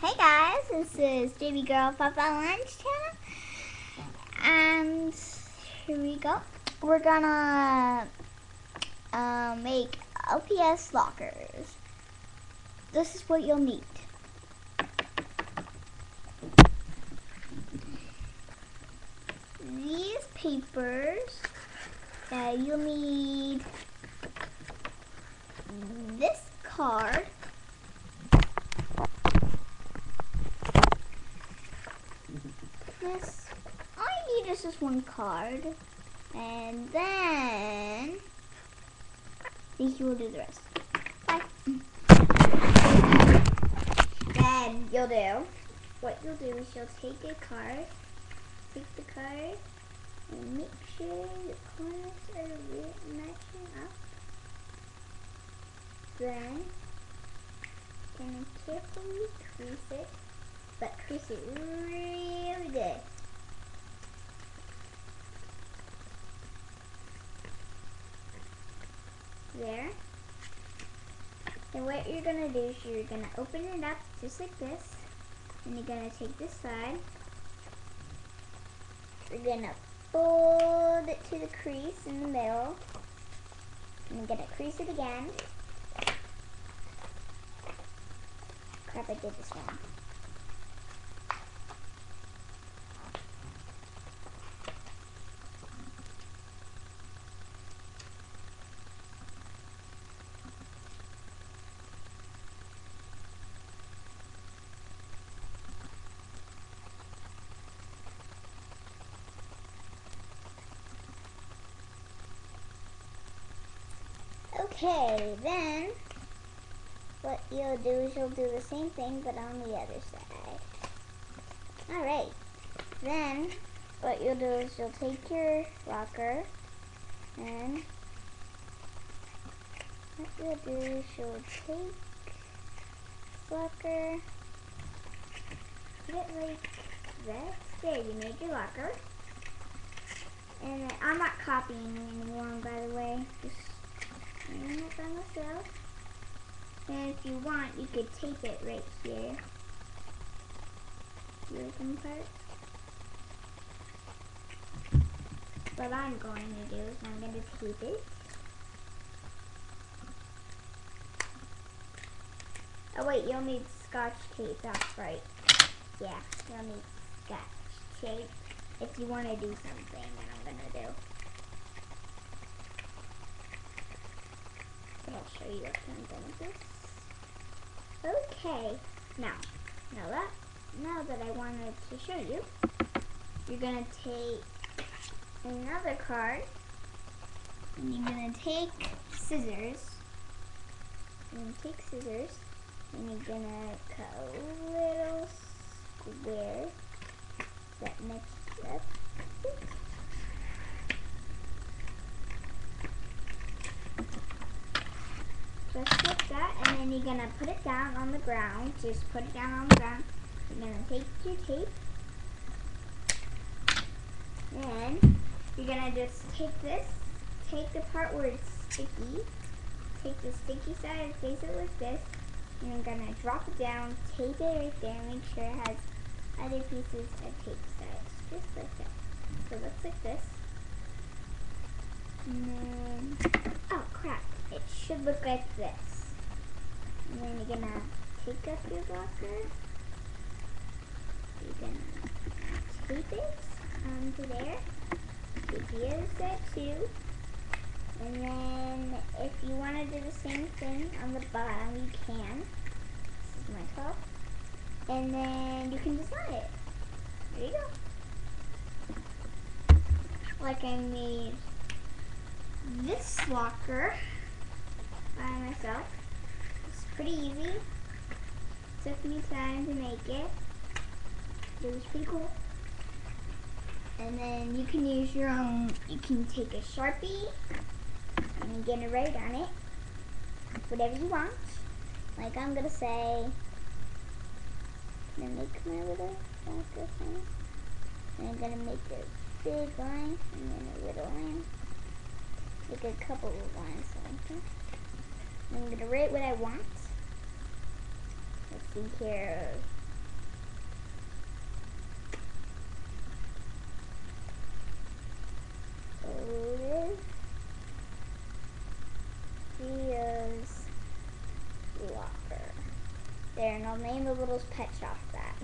Hey guys, this is JB Girl Papa Lunch Channel, and here we go. We're gonna make LPS lockers. This is what you'll need. These papers, you'll need this card. This, all you need is this one card, and then you will do the rest. Bye. Then what you'll do is you'll take the card, and make sure the corners are matching up. Then, gonna carefully crease it, but crease it really good. There. And what you're gonna do is you're gonna open it up just like this, and you're gonna take this side. You're gonna fold it to the crease in the middle, and you're gonna crease it again. Crap, I did this wrong. Okay, then what you'll do is you'll do the same thing but on the other side. Alright, then what you'll do is you'll take your locker, and what you'll do is you'll take this locker, put it like this. There, you made your locker. And I'm not copying anymore, by the way. Just doing it by myself. And if you want, you could tape it right here. The open part. What I'm going to do is I'm going to tape it. Oh wait, you'll need Scotch tape, that's right. Yeah, you'll need Scotch tape if you want to do something that I'm going to do. But I'll show you what I'm going to do. Okay, now that I wanted to show you, you're going to take another card, and you're going to take scissors. And you're going to cut a little square that matches up. Just like that, and then you're going to put it down on the ground. Just put it down on the ground. You're going to take your tape, and you're going to just take the part where it's sticky, take the sticky side, face it like this, and you're going to drop it down, tape it right there, make sure it has other pieces of tape sides, just like that. So it looks like this. And then, oh crap, it should look like this. And then you're going to take up your blocker, you're going to tape it onto there, tape the other side too. And then if you want to do the same thing on the bottom, you can. This is my top. And then you can design it. There you go. Like I made this locker by myself. It's pretty easy. Took me time to make it. It was pretty cool. And then you can use your own, you can take a Sharpie and you're gonna write on it whatever you want. Like I'm gonna say, I'm gonna make my little locker thing, and I'm gonna make a big line and then a little line, like a couple of lines like that. And I'm gonna write what I want. Let's see here. there, and I'll name the little pet shop that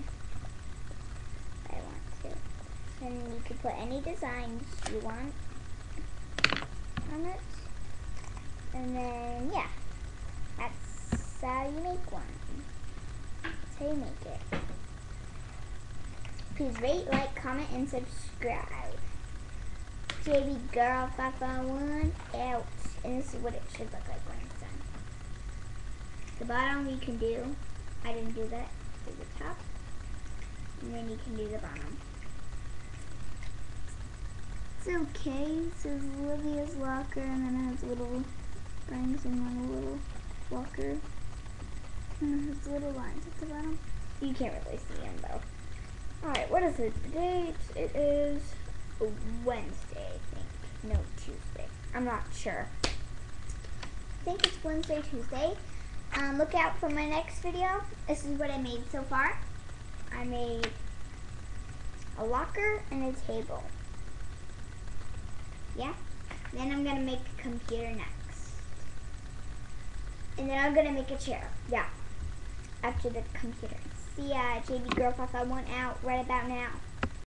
if I want to. And you can put any designs you want on it. And then, yeah, that's how you make one. That's how you make it. Please rate, like, comment, and subscribe. JB Girl 551 out. And this is what it should look like when it's done. The bottom you can do, I didn't do that, do the top. And then you can do the bottom. It's okay. It says Olivia's locker, and then it has little rings and then a little locker. And it has little lines at the bottom. You can't really see them though. Alright, what is the date? It is Wednesday, I think. No, Tuesday. I'm not sure. I think it's Wednesday, Tuesday. Look out for my next video. This is what I made so far. I made a locker and a table. Yeah. Then I'm gonna make a computer next. And then I'm gonna make a chair. Yeah. After the computer. See ya, JB Girl 551 out right about now.